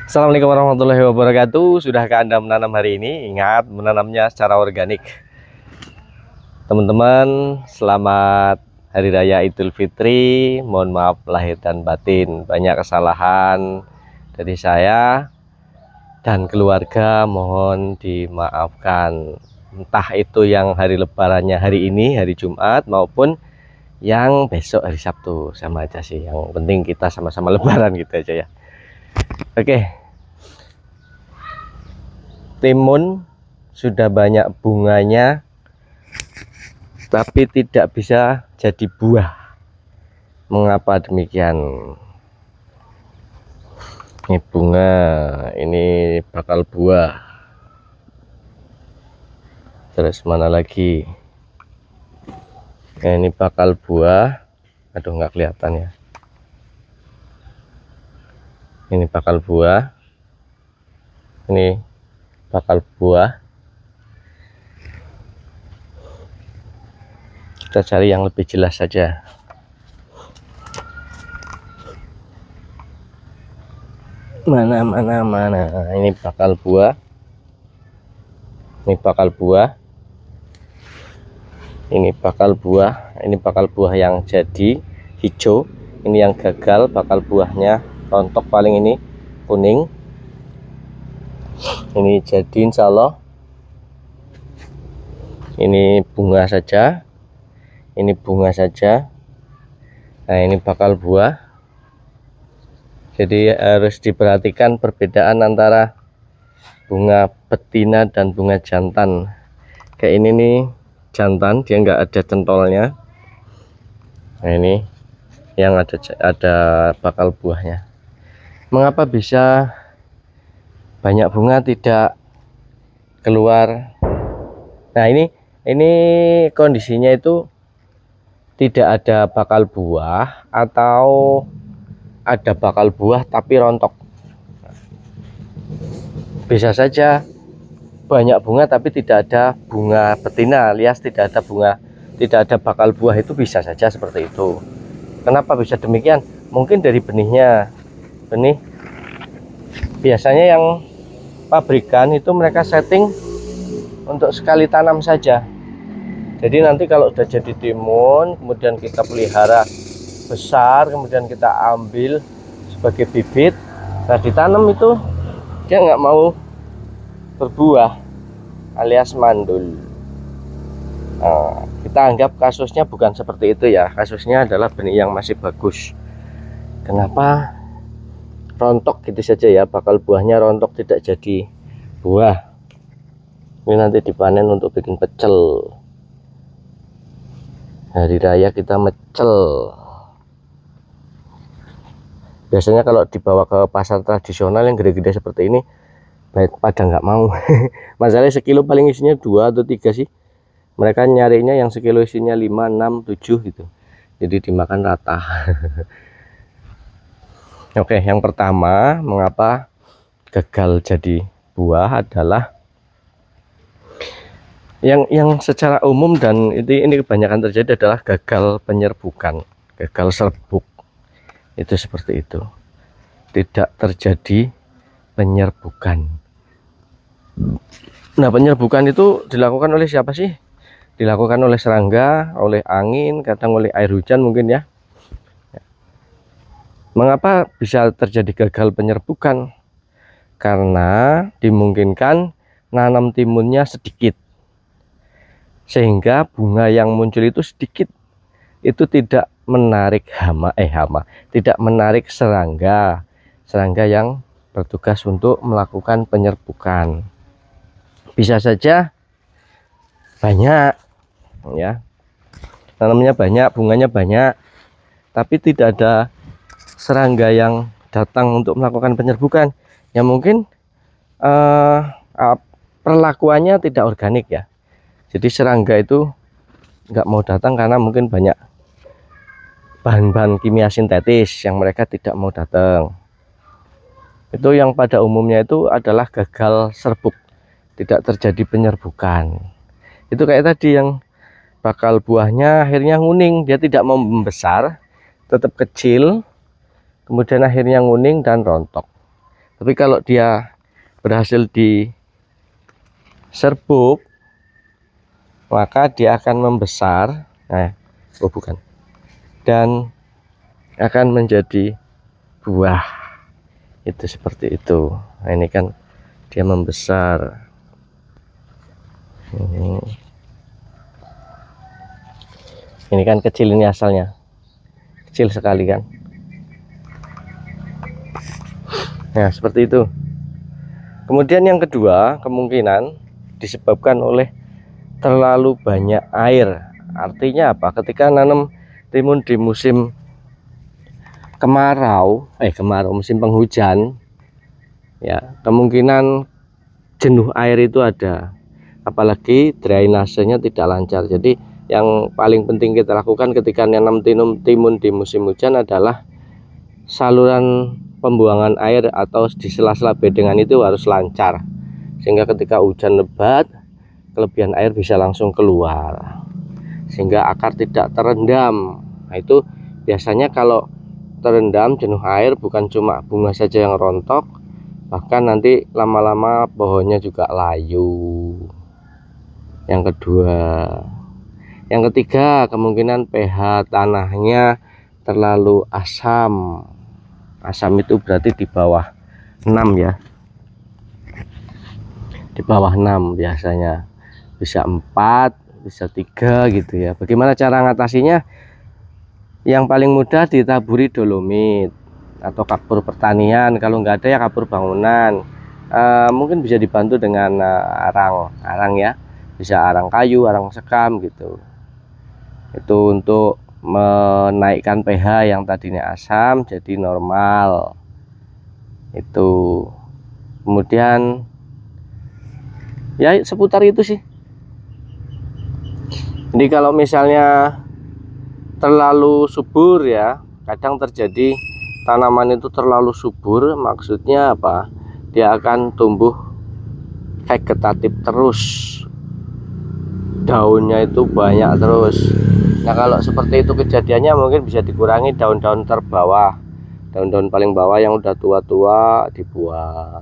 Assalamualaikum warahmatullahi wabarakatuh. Sudahkah Anda menanam hari ini? Ingat, menanamnya secara organik. Teman-teman, selamat Hari Raya Idul Fitri. Mohon maaf lahir dan batin. Banyak kesalahan dari saya dan keluarga, mohon dimaafkan. Entah itu yang hari lebarannya hari ini, hari Jumat, maupun yang besok hari Sabtu. Sama aja sih, yang penting kita sama-sama lebaran gitu aja ya. Oke, timun sudah banyak bunganya tapi tidak bisa jadi buah. Mengapa demikian? Ini bunga, ini bakal buah. Terus mana lagi? Nah, ini bakal buah. Aduh, nggak kelihatan ya. Ini bakal buah. Ini bakal buah. Kita cari yang lebih jelas saja. Mana. Ini bakal buah. Ini bakal buah. Ini bakal buah. Ini bakal buah yang jadi hijau. Ini yang gagal, bakal buahnya rontok paling ini kuning. Ini jadi insya Allah. Ini bunga saja. Ini bunga saja. Nah, ini bakal buah. Jadi harus diperhatikan perbedaan antara bunga betina dan bunga jantan. Kayak ini nih jantan, dia nggak ada centolnya. Nah, ini yang ada bakal buahnya. Mengapa bisa banyak bunga tidak keluar? Nah, ini kondisinya itu tidak ada bakal buah atau ada bakal buah tapi rontok. Bisa saja banyak bunga tapi tidak ada bunga betina, alias tidak ada bunga, tidak ada bakal buah, itu bisa saja seperti itu. Kenapa bisa demikian? Mungkin dari benihnya. Benih biasanya yang pabrikan itu mereka setting untuk sekali tanam saja. Jadi nanti kalau sudah jadi timun, kemudian kita pelihara besar, kemudian kita ambil sebagai bibit, nah ditanam itu dia nggak mau berbuah, alias mandul. Nah, kita anggap kasusnya bukan seperti itu ya. Kasusnya adalah benih yang masih bagus. Kenapa rontok gitu saja ya, bakal buahnya rontok, tidak jadi buah. Ini nanti dipanen untuk bikin pecel. Hari raya kita mecel. Biasanya kalau dibawa ke pasar tradisional yang gede-gede seperti ini, pada nggak mau. Masalahnya sekilo paling isinya 2 atau 3 sih. Mereka nyarinya yang sekilo isinya 5, 6, 7 gitu. Jadi dimakan rata. Oke, yang pertama mengapa gagal jadi buah adalah yang secara umum, dan ini kebanyakan terjadi adalah gagal penyerbukan, gagal serbuk. Itu seperti itu. Tidak terjadi penyerbukan. Nah, penyerbukan itu dilakukan oleh siapa sih? Dilakukan oleh serangga, oleh angin, kadang oleh air hujan mungkin ya. Mengapa bisa terjadi gagal penyerbukan? Karena dimungkinkan nanam timunnya sedikit, sehingga bunga yang muncul itu sedikit. Itu tidak menarik tidak menarik serangga yang bertugas untuk melakukan penyerbukan. Bisa saja banyak ya, tanamnya banyak, bunganya banyak, tapi tidak ada serangga yang datang untuk melakukan penyerbukan. Ya mungkin perlakuannya tidak organik ya. Jadi serangga itu nggak mau datang karena mungkin banyak bahan-bahan kimia sintetis yang mereka tidak mau datang. Itu yang pada umumnya itu adalah gagal serbuk, tidak terjadi penyerbukan. Itu kayak tadi yang bakal buahnya akhirnya nguning, dia tidak mau membesar, tetap kecil, kemudian akhirnya nguning dan rontok. Tapi kalau dia berhasil diserbuk, maka dia akan membesar. Oh bukan, dan akan menjadi buah. Itu seperti itu. Nah, ini kan dia membesar. Ini kan kecil, ini asalnya kecil sekali kan. Nah seperti itu. Kemudian yang kedua, kemungkinan disebabkan oleh terlalu banyak air. Artinya apa? Ketika nanam timun di musim kemarau, musim penghujan, ya kemungkinan jenuh air itu ada. Apalagi drainasenya tidak lancar. Jadi yang paling penting kita lakukan ketika nanam timun di musim hujan adalah saluran pembuangan air atau di sela-sela bedengan itu harus lancar, sehingga ketika hujan lebat kelebihan air bisa langsung keluar sehingga akar tidak terendam. Nah itu biasanya kalau terendam jenuh air bukan cuma bunga saja yang rontok, bahkan nanti lama-lama pohonnya juga layu. Yang kedua, yang ketiga, kemungkinan pH tanahnya terlalu asam. Asam itu berarti di bawah 6 ya. Di bawah 6 biasanya. Bisa 4, bisa 3 gitu ya. Bagaimana cara ngatasinya? Yang paling mudah ditaburi dolomit atau kapur pertanian. Kalau nggak ada ya kapur bangunan. Mungkin bisa dibantu dengan arang ya. Bisa arang kayu, arang sekam gitu. Itu untuk menaikkan pH yang tadinya asam jadi normal. Itu kemudian ya seputar itu sih. Jadi kalau misalnya terlalu subur ya, kadang terjadi tanaman itu terlalu subur. Maksudnya apa? Dia akan tumbuh vegetatif terus, daunnya itu banyak terus. Nah kalau seperti itu kejadiannya mungkin bisa dikurangi daun-daun terbawah, daun-daun paling bawah yang udah tua-tua dibuang.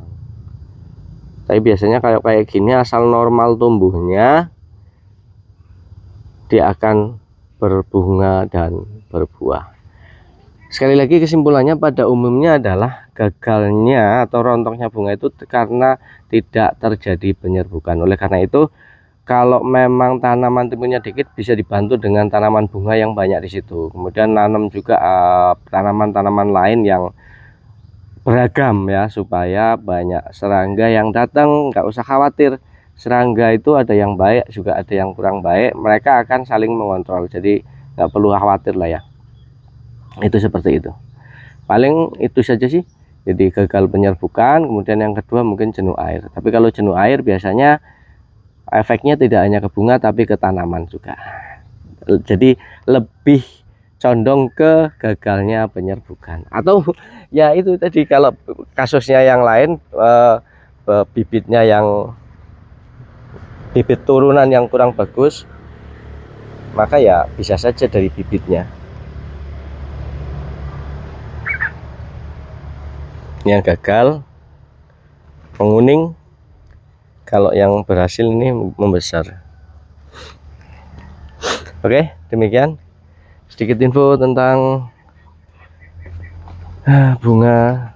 Tapi biasanya kayak gini asal normal tumbuhnya, dia akan berbunga dan berbuah. Sekali lagi kesimpulannya pada umumnya adalah gagalnya atau rontoknya bunga itu karena tidak terjadi penyerbukan. Oleh karena itu kalau memang tanaman timunnya dikit bisa dibantu dengan tanaman bunga yang banyak di situ. Kemudian nanam juga tanaman-tanaman lain yang beragam ya, supaya banyak serangga yang datang. Nggak usah khawatir, serangga itu ada yang baik juga ada yang kurang baik. Mereka akan saling mengontrol, jadi nggak perlu khawatir lah ya. Itu seperti itu. Paling itu saja sih. Jadi gagal penyerbukan, kemudian yang kedua mungkin jenuh air. Tapi kalau jenuh air biasanya efeknya tidak hanya ke bunga tapi ke tanaman juga. Jadi lebih condong ke gagalnya penyerbukan. Atau ya itu tadi, kalau kasusnya yang lain bibitnya yang bibit turunan yang kurang bagus, maka ya bisa saja dari bibitnya yang gagal menguning. Kalau yang berhasil ini membesar. Oke, demikian sedikit info tentang bunga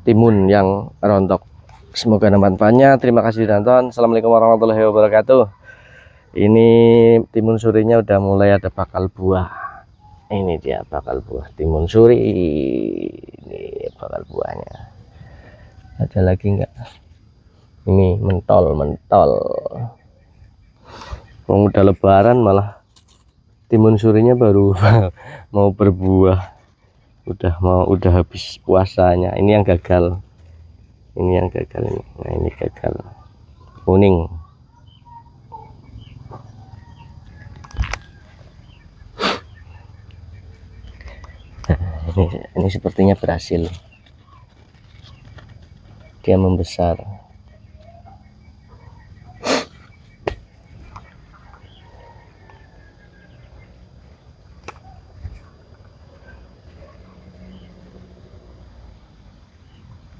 timun yang rontok. Semoga ada manfaatnya. Terima kasih sudah nonton. Assalamualaikum warahmatullahi wabarakatuh. Ini timun surinya udah mulai ada bakal buah. Ini dia bakal buah timun suri. Ini bakal buahnya. Ada lagi enggak? Ini mentol. Udah lebaran malah timun surinya baru mau berbuah. Udah habis puasanya. Ini yang gagal. Ini. Nah, ini gagal. Kuning. Nah, ini sepertinya berhasil. Dia membesar.